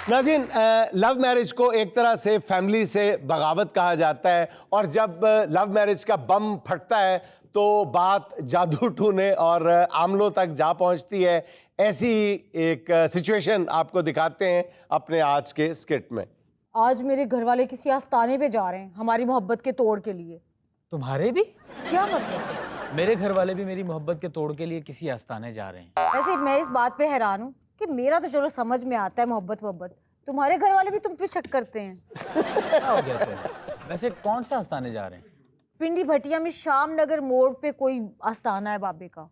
नाज़रीन, love marriage को एक तरह से फैमिली से बगावत कहा जाता है, और जब लव मैरिज का बम फटता है तो बात जादू टूने और आमलों तक जा पहुंचती है। ऐसी एक सिचुएशन आपको दिखाते हैं अपने आज के स्किट में। आज मेरे घर वाले किसी आस्थाने पे जा रहे हैं हमारी मोहब्बत के तोड़ के लिए। तुम्हारे भी? क्या मतलब? मेरे घर वाले भी मेरी मोहब्बत के तोड़ के लिए किसी आस्थाने जा रहे हैं। वैसे मैं इस बात पे हैरान हूँ कि मेरा तो चलो समझ में आता है मोहब्बत वोहब्बत, तुम्हारे घर वाले भी तुम पे शक करते हैं। क्या हो गया तुम्हें? वैसे कौन से आस्थाने जा रहे हैं? पिंडी भटिया में शाम नगर मोड़ पे कोई आस्थाना है बाबे का।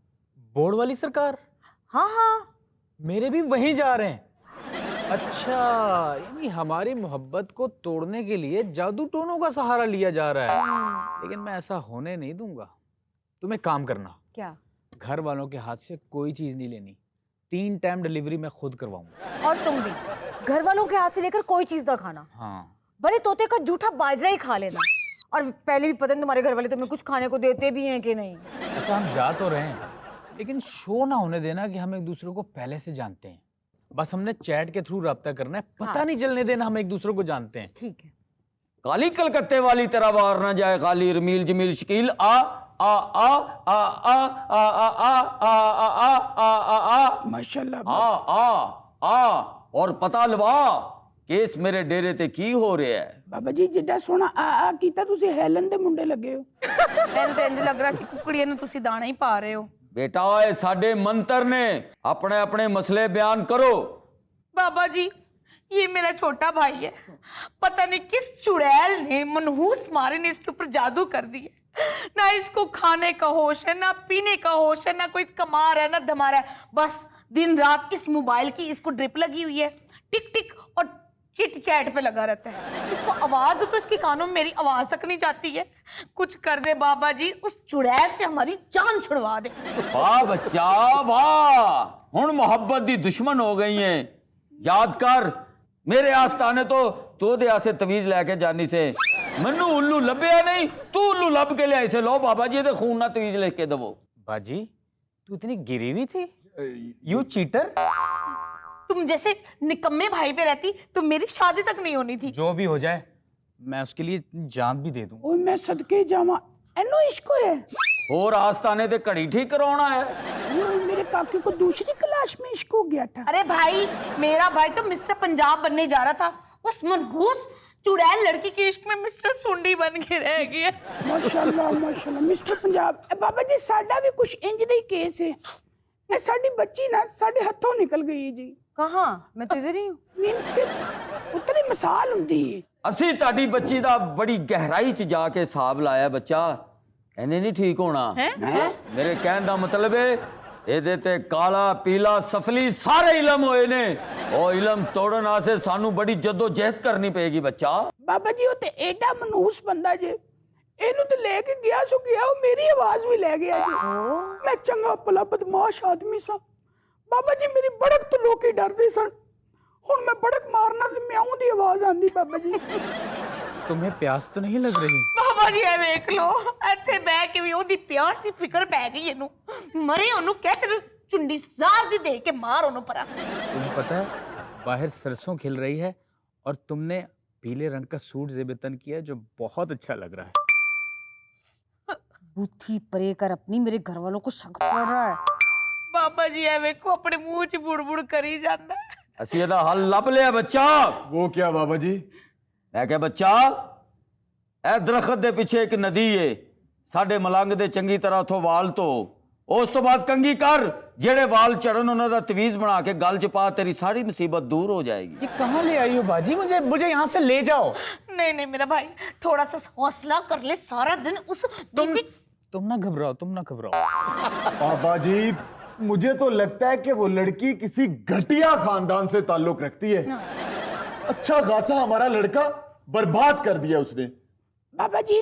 बोर्ड वाली सरकार? हाँ हाँ, मेरे भी वहीं जा रहे हैं। अच्छा, यानी हमारी मोहब्बत को तोड़ने के लिए जादू टोनों का सहारा लिया जा रहा है। लेकिन मैं ऐसा होने नहीं दूंगा। तुम एक काम करना, क्या? घर वालों के हाथ से कोई चीज नहीं लेनी, 3 टाइम डिलीवरी मैं खुद करवाऊंगा। और तुम भी घर वालों के हाथ से लेकर कोई चीज ना खाना। हाँ, बड़े तोते का जूठा बाजरा ही खा लेना। और पहले भी पता नहीं तुम्हारे घर वाले तुम्हें कुछ खाने को देते भी हैं कि नहीं। अच्छा हम जा तो रहे हैं, लेकिन शो ना होने देना कि हम एक दूसरे को पहले से जानते हैं। बस हमने चैट के थ्रू रब्ता करना है, पता हाँ। नहीं चलने देना हम एक दूसरे को जानते हैं। ठीक है। काली कलकत्ते वाली तरह वार ना जाए खाली रमील जमील शकील आ आ आ आ आ आ आ आ आ आ आ आ माशाल्लाह आ और पता लवा केस मेरे डेरे ते की हो रहा है। बाबा जी जिੱਡਾ ਸੋਹਣਾ ਆ ਕੀਤਾ ਤੁਸੀਂ ਹੈਲਨ ਦੇ ਮੁੰਡੇ ਲੱਗੇ ਹੋ। ਮੈਨੂੰ ਤਾਂ ਇੰਜ ਲੱਗ ਰਿਹਾ ਸੀ ਕੁਕੜੀਆਂ ਨੂੰ ਤੁਸੀਂ ਦਾਣਾ ਹੀ ਪਾ ਰਹੇ ਹੋ। बेटा ये साडे मंत्र ने, अपने अपने मसले बयान करो। बाबा जी ये मेरा छोटा भाई है, पता नहीं किस चुड़ैल ने मनहूस मारे ने इसके ऊपर जादू कर दिया। ना इसको खाने का होश है, ना पीने का होश है, ना कोई कमार है, ना धमार है। बस दिन रात इस मोबाइल की इसको ड्रिप लगी हुई है, टिक टिक और चिट चैट पे लगा रहता है। इसको आवाज दो तो इसके कानों में मेरी आवाज तक नहीं जाती है। कुछ कर दे बाबा जी, उस चुड़ैल से हमारी जान छुड़वा दे। वाह बच्चा वाह, हुण मोहब्बत दी दुश्मन हो गई है। याद कर मेरे आस्थाने तो तोदे आसे तवीज लैके जानी से मनु उल्लू लभ्या नहीं, तू उल्लू लब के लिया इसे। लो बाबा जी दे खून ना तवीज लेके दवो। बाजी तू इतनी गिरी हुई थी, यू चीटर। तुम जैसे निकम्मे भाई पे रहती तो मेरी शादी तक नहीं होनी थी। जो भी हो जाए मैं उसके लिए जान भी दे दूं। ਓਏ ਮੈਂ ਸਦਕੇ ਜਾਵਾਂ, ਇਹਨੂੰ इश्क है। और आस्थाने ते घड़ी ठीक कराना है। ओए मेरे काके को दूसरी क्लास में इश्क हो गया था। अरे भाई मेरा भाई तो मिस्टर पंजाब बनने जा रहा था, उस मनहूस चुड़ैल लड़की के इश्क में मिस्टर सुंडी बन के रह गया। माशाल्लाह मिस्टर पंजाब। बाबा जी साडा भी कुछ इंज दा ही केस है। ਇਹ ਸਾਡੀ ਬੱਚੀ ਨਾ ਸਾਡੇ ਹੱਥੋਂ ਨਿਕਲ ਗਈ ਜੀ। कहाँ? मैं तो इधर ही हूँ। ਮੀਨਸ ਕਿ ਉਤਰੀ ਮਿਸਾਲ ਹੁੰਦੀ ਹੈ। ਅਸੀਂ ਤੁਹਾਡੀ ਬੱਚੀ ਦਾ ਬੜੀ ਗਹਿਰਾਈ 'ਚ ਜਾ ਕੇ ਹਿਸਾਬ ਲਾਇਆ ਬੱਚਾ, ਇਹਨੇ ਨਹੀਂ ਠੀਕ ਹੋਣਾ। ਮੇਰੇ ਕਹਿਣ ਦਾ ਮਤਲਬ ਹੈ ਇਹਦੇ ਤੇ ਕਾਲਾ ਪੀਲਾ ਸਫਲੀ ਸਾਰੇ ਇਲਮ ਹੋਏ ਨੇ। ਉਹ ਇਲਮ ਤੋੜਨ ਵਾਸਤੇ ਸਾਨੂੰ ਬੜੀ ਜਦੋਜਹਿਦ ਕਰਨੀ ਪਏਗੀ ਬੱਚਾ। ਬਾਬਾ ਜੀ ਉਹ ਤੇ ਐਡਾ ਮਨਹੂਸ ਬੰਦਾ ਜੇ, ਇਹਨੂੰ ਤੇ ਲੈ ਕੇ ਗਿਆ ਸੋ ਗਿਆ, ਉਹ ਮੇਰੀ ਆਵਾਜ਼ ਵੀ ਲੈ ਗਿਆ ਜੀ। ਮੈਂ ਚੰਗਾ ਭਲਾ ਬਦਮਾਸ਼ ਆਦਮੀ ਸਾਂ। ਬਾਬਾ ਜੀ ਮੇਰੀ ਬੜਕ ਤੋਂ ਲੋਕੀ ਡਰਦੇ ਸਨ, ਹੁਣ ਮੈਂ ਬੜਕ ਮਾਰਨਾ ਤੇ ਮਿਆਉਂ ਦੀ ਆਵਾਜ਼ ਆਂਦੀ। ਬਾਬਾ ਜੀ तुम्हें प्यास तो नहीं लग रही? बाबा जी ए वेख लो, ਇੱਥੇ ਬਹਿ ਕੇ ਵੀ ਉਹਦੀ ਪਿਆਸ ਦੀ ਫਿਕਰ ਪੈ ਗਈ ਇਹਨੂੰ। ਮਰੇ ਉਹਨੂੰ ਕਹਿ ਤੇਰੇ ਚੁੰਡੀ ਜ਼ਾਰ ਦੀ ਦੇ ਕੇ ਮਾਰ ਉਹਨੂੰ ਪਰਾ। तुम्हें पता है बाहर सरसों खिल रही है और तुमने पीले रंग का सूट जेबतन किया है जो बहुत अच्छा लग रहा है। बुद्धि परे कर अपनी, मेरे घर वालों को शक पड़ रहा है। ਬਾਬਾ ਜੀ ਐ ਵੇਖੋ ਆਪਣੇ ਮੂੰਹ 'ਚ ਬੁੜਬੁੜ ਕਰੀ ਜਾਂਦਾ। ਅਸੀਂ ਇਹਦਾ ਹੱਲ ਲੱਭ ਲਿਆ ਬੱਚਾ। वो क्या बाबा जी? ਮੈਂ ਕਿਹਾ ਬੱਚਾ ਇਹ ਦਰਖਤ ਦੇ ਪਿੱਛੇ ਇੱਕ ਨਦੀ ਏ, ਸਾਡੇ ਮਲੰਗ ਦੇ ਚੰਗੀ ਤਰ੍ਹਾਂ ਉਥੋਂ ਵਾਲ ਧੋ, ਉਸ ਤੋਂ ਬਾਅਦ ਕੰਗੀ ਕਰ, ਜਿਹੜੇ ਵਾਲ ਚੜਨ ਉਹਨਾਂ ਦਾ ਤਵੀਜ਼ ਬਣਾ ਕੇ ਗਲ 'ਚ ਪਾ, ਤੇਰੀ ਸਾਰੀ ਮੁਸੀਬਤ दूर हो जाएगी। ये कहाँ ले आई हो बाजी? मुझे यहाँ से ले जाओ। नहीं नहीं मेरा भाई थोड़ा सा हौसला कर ले, सारा दिन उस तुम ना घबराओ, तुम ना घबराओ। बाबा जी मुझे तो लगता है कि वो लड़की किसी घटिया खानदान से ताल्लुक रखती है। अच्छा खासा हमारा लड़का बर्बाद कर दिया उसने। ਬਾਬਾ ਜੀ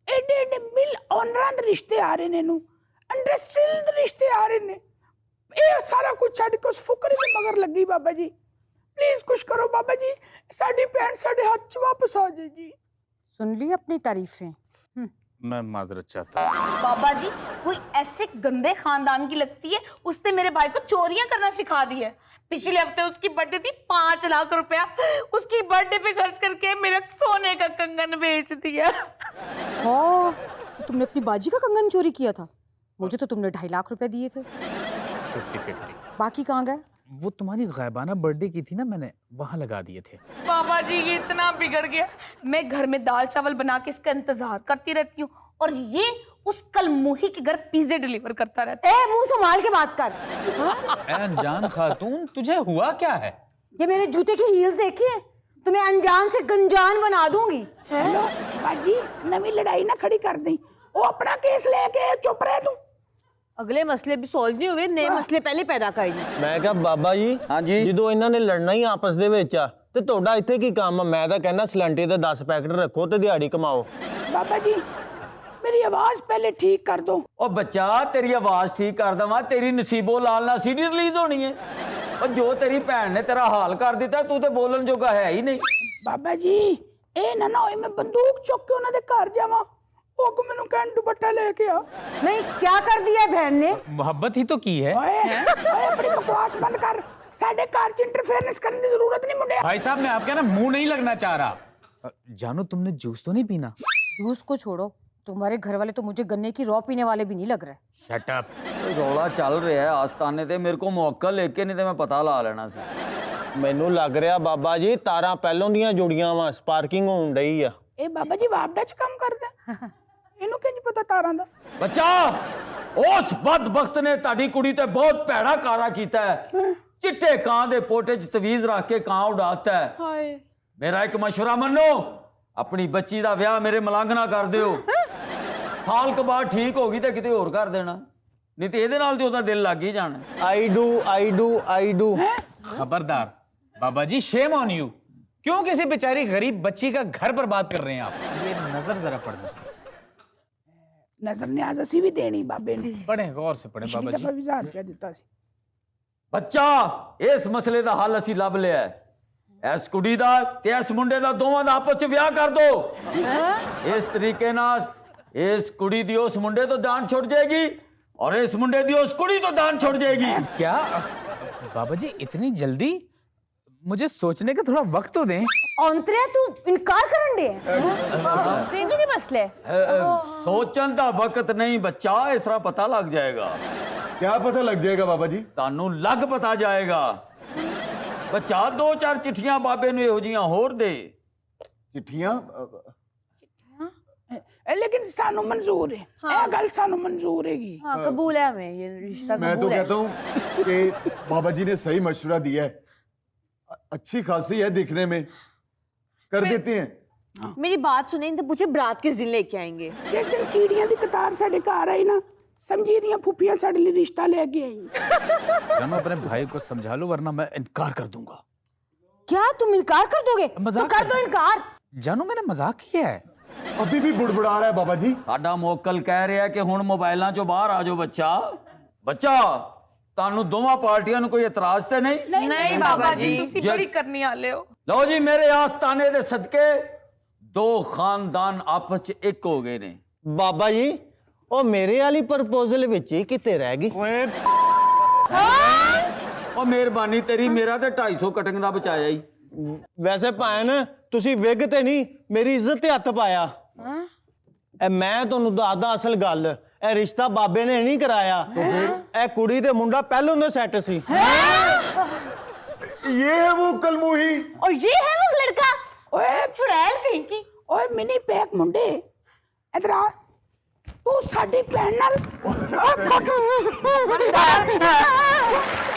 ਐਡੇ ਐਡੇ ਮਿਲ ਓਨਰਾਂ ਦੇ ਰਿਸ਼ਤੇ ਆ ਰਹੇ ਨੇ, ਇਹਨੂੰ ਇੰਡਸਟਰੀਅਲ ਦੇ ਰਿਸ਼ਤੇ ਆ ਰਹੇ ਨੇ। ਇਹ ਸਾਰਾ ਕੁਝ ਛੱਡ ਕੇ ਉਸ ਫੁਕਰੇ ਦੇ ਮਗਰ ਲੱਗੀ। ਬਾਬਾ ਜੀ प्लीज कुछ करो बाबा जी, साड़ी पैंट साढ़े हाथ च वापस आ जाए जी। सुन ली अपनी तारीफें। मैं माजरत चाहता हूँ। बाबा जी कोई ऐसे गंदे खानदान की लगती है, उसने मेरे भाई को चोरियां करना सिखा दी है। पिछले हफ्ते उसकी बर्थडे थी, 5 लाख रुपया उसकी बर्थडे पे खर्च करके मेरा सोने का कंगन बेच दिया। हाँ, तो तुमने अपनी बाजी का कंगन चोरी किया था। मुझे तो तुमने 2.5 लाख रुपए दिए थे। 50-50। बाकी कहाँ गए? वो तुम्हारी गायबाना बर्थडे की थी ना, मैंने वहां लगा दिए थे। बाबा जी ये इतना बिगड़ गया, मैं घर में दाल चावल बना के इसका इंतजार करती रहती हूँ और ये उस कल मुही के घर पिज्जे डिलीवर करता रहता है। मुंह संभाल के बात कर। ए अनजान खातून, तुझे हुआ क्या है? ये मेरे जूते की हील्स देखिए, तुम्हें अनजान से गंजान बना दूंगी। हेलो बाजी, नवी लड़ाई ना खड़ी कर दी। वो अपना केस लेके चुप रह तू। अगले मसले भी सॉल्व नहीं हुए, नए मसले पहले पैदा कर दिए। ਮੈਂ ਕਿਹਾ ਬਾਬਾ ਜੀ ਹਾਂਜੀ। ਜਦੋਂ ਇਹਨਾਂ ਨੇ ਲੜਨਾ ਹੀ ਆਪਸ ਦੇ ਵਿੱਚ ਆ ਤੇ ਤੁਹਾਡਾ ਇੱਥੇ ਕੀ ਕੰਮ ਆ? ਮੈਂ ਤਾਂ ਕਹਿੰਦਾ ਸਿਲੰਟੇ ਦੇ 10 ਪੈਕਟ ਰੱਖੋ ਤੇ ਦਿਹਾੜੀ ਕਮਾਓ। बाबा जी मेरी आवाज पहले ठीक कर दो। ਉਹ ਬੱਚਾ ਤੇਰੀ ਆਵਾਜ਼ ਠੀਕ ਕਰ ਦਵਾਂ, ਤੇਰੀ ਨਸੀਬੋ ਲਾਲ ਨਾਲ ਸੀਡੀ ਰਿਲੀਜ਼ ਹੋਣੀ ਹੈ। ਉਹ ਜੋ ਤੇਰੀ ਭੈਣ ਨੇ ਤੇਰਾ ਹਾਲ ਕਰ ਦਿੱਤਾ, ਤੂੰ ਤੇ ਬੋਲਣ ਜੋਗਾ ਹੈ ਹੀ ਨਹੀਂ। बाबा जी ਇਹ ਨਾ ਹੋਏ मैं बंदूक चुक के ਉਹਨਾਂ ਦੇ ਘਰ ਜਾਵਾਂ, ਉਹ ਕੋ ਮੈਨੂੰ ਕਹਿਣ ਦੁਪੱਟਾ ਲੈ ਕੇ ਆ। नहीं, क्या कर दिया है बहन ने? मोहब्बत ही तो की है। ਓਏ ਆਪਣੀ ਬਕਵਾਸ ਬੰਦ ਕਰ, ਸਾਡੇ ਘਰ 'ਚ ਇੰਟਰਫੇरेंस ਕਰਨ ਦੀ ਜ਼ਰੂਰਤ नहीं मुंडे। भाई साहब, मैं आपके ना मुंह नहीं लगना चाह रहा। जानू, तुमने जूस तो नहीं पीना? जूस को छोड़ो, तुम्हारे घर वाले तो मुझे गन्ने की रॉ पीने वाले भी नहीं लग रहे। Shut up. ਰੌਲਾ ਚੱਲ ਰਿਹਾ ਹੈ ਆਸਤਾਨੇ ਤੇ, ਮੇਰੇ ਕੋ ਮੌਕਾ ਲੈ ਕੇ ਨਹੀਂ ਤੇ ਮੈਂ ਪਤਾ ਲਾ ਲੈਣਾ ਸੀ। ਮੈਨੂੰ ਲੱਗ ਰਿਹਾ ਬਾਬਾ ਜੀ ਤਾਰਾਂ ਪਹਿਲੋਂ ਦੀਆਂ ਜੁੜੀਆਂ ਵਾ, ਸਪਾਰਕਿੰਗ ਹੋਣ ਡਈ ਆ। ਇਹ ਬਾਬਾ ਜੀ ਵਾਪਡਾ 'ਚ ਕੰਮ ਕਰਦਾ, ਇਹਨੂੰ ਕਿੰਜ ਪਤਾ ਤਾਰਾਂ ਦਾ? ਬੱਚਾ, ਉਸ ਬਦਬਖਤ ਨੇ ਤੁਹਾਡੀ ਕੁੜੀ ਤੇ ਬਹੁਤ ਭੈੜਾ ਕਾਰਾ ਕੀਤਾ ਹੈ। ਚਿੱਟੇ ਕਾਂ ਦੇ ਪੋਟੇ 'ਚ ਤਵੀਜ਼ ਰੱਖ ਕੇ ਕਾਂ ਉਡਾਤਾ ਹੈ। ਹਾਏ ਮੇਰਾ ਇੱਕ ਮਸ਼ਵਰਾ ਮੰਨੋ, ਆਪਣੀ ਬੱਚੀ ਦਾ ਵਿਆਹ ਮੇਰੇ ਮਲੰਗ ਨਾ ਕਰ ਦਿਓ। ਸਾਲ ਕੁ ਬਾਅਦ ਠੀਕ ਹੋ ਗਈ ਤੇ ਕਿਤੇ ਹੋਰ ਕਰ ਦੇਣਾ, ਨਹੀਂ ਤੇ ਇਹਦੇ ਨਾਲ ਤੇ ਉਹਦਾ ਦਿਲ ਲੱਗ ਹੀ ਜਾਣਾ। ਆਈ ਡੂ खबरदार बाबा जी, शेम ऑन यू। क्यों किसी बेचारी गरीब बच्ची का घर बर्बाद कर रहे हैं आप? ये नजर जरा पढ़ना। ਨਜ਼ਰ ਨਿਆਜ਼ ਅਸੀਂ ਵੀ ਦੇਣੀ ਬਾਬੇ ਨੂੰ। पढ़े, गौर से पढ़े ਪਿਛਲੀ बाबा ਦਫਾ जी। ਵੀ ਜ਼ਾਹਰ ਕਹਿ ਦਿੱਤਾ ਸੀ। ਬੱਚਾ, ਇਸ ਮਸਲੇ ਦਾ ਹੱਲ ਅਸੀਂ ਲੱਭ ਲਿਆ ਹੈ। ਇਸ ਕੁੜੀ ਦਾ ਤੇ ਇਸ ਮੁੰਡੇ ਦਾ ਦੋਵਾਂ ਦਾ ਆਪਸ 'ਚ ਵਿਆਹ ਕਰ ਦੋ। ਇਸ ਤਰੀਕੇ ਨਾਲ ਇਸ ਕੁੜੀ ਦੀ ਉਸ ਮੁੰਡੇ ਤੋਂ ਜਾਨ ਛੁੱਟ ਜਾਏਗੀ और इस मुंडे दी उस कुड़ी तो जान छोड़ जाएगी। क्या बाबा जी, इतनी जल्दी? मुझे सोचने का थोड़ा वक्त तो दें। औंतरे तू इनकार करन दे। तेनू की मसले? सोचन का वक्त नहीं बच्चा, इस तरह पता लग जाएगा। क्या पता लग जाएगा बाबा जी? तानू लग पता जाएगा। बच्चा 2-4 चिट्ठियां बाबे नू इहो जिहियां होर दे। चिट्ठियां? लेकिन सानू मंजूर है। हाँ। गल सानू मंजूर हैगी। हाँ, कबूल है हमें ये रिश्ता, मैं तो कबूल है। कहता हूँ कि बाबा जी ने सही मशवरा दिया है, अच्छी खासी है दिखने में, कर देते हैं। मेरी बात सुने तो पूछे बरात किस दिन लेके आएंगे? जिस दिन कीड़ियां दी कतार साडे घर आई ना, समझी दियां फुफियां साडे लिए रिश्ता लेके आई। जानू, अपने भाई को समझा लो वरना मैं इनकार कर दूंगा। क्या तुम इनकार कर दोगे? मजाक तो कर दो इनकार। जानू, मैंने मजाक किया है। अभी भी बुड़बुड़ा रहा है बाबा जी। साडा मोकल कह रहा है कि हुण मोबाइलां चों बाहर आ जाओ। बच्चा, बच्चा, तानू दोवां पार्टियां नू कोई इतराज ते नहीं? नहीं बाबा जी, तुसी बड़ी करनी आले हो। लो जी, मेरे आस्ताने दे सदके 2 खानदान आपस च एक हो गए ने। ਬਾਬਾ ਜੀ ਉਹ ਮੇਰੇ ਵਾਲੀ ਪ੍ਰਪੋਜ਼ਲ ਵਿੱਚ ਹੀ ਕਿਤੇ ਰਹਿ ਗਈ। ਉਹ ਮਿਹਰਬਾਨੀ ਤੇਰੀ, ਮੇਰਾ ਤੇ 250 ਕਟਿੰਗ ਦਾ ਬਚਾਇਆ ਹੀ। ਵੈਸੇ ਭਾਣ ਤੁਸੀਂ ਵਿਗ ਤੇ ਨਹੀਂ ਮੇਰੀ ਇੱਜ਼ਤ ਤੇ ਹੱਥ ਪਾਇਆ। ਇਹ ਮੈਂ ਤੁਹਾਨੂੰ ਦੱਸਦਾ ਅਸਲ ਗੱਲ, ਇਹ ਰਿਸ਼ਤਾ ਬਾਬੇ ਨੇ ਨਹੀਂ ਕਰਾਇਆ। ਇਹ ਕੁੜੀ ਤੇ ਮੁੰਡਾ ਪਹਿਲੋਂ ਤੋਂ ਸੈੱਟ ਸੀ। ये है वो कलमुही। और ये है वो लड़का ओए चुड़ैल कहीं की। ओए मिनी पैक मुंडे, इधर आ। तू साडी भैन नाल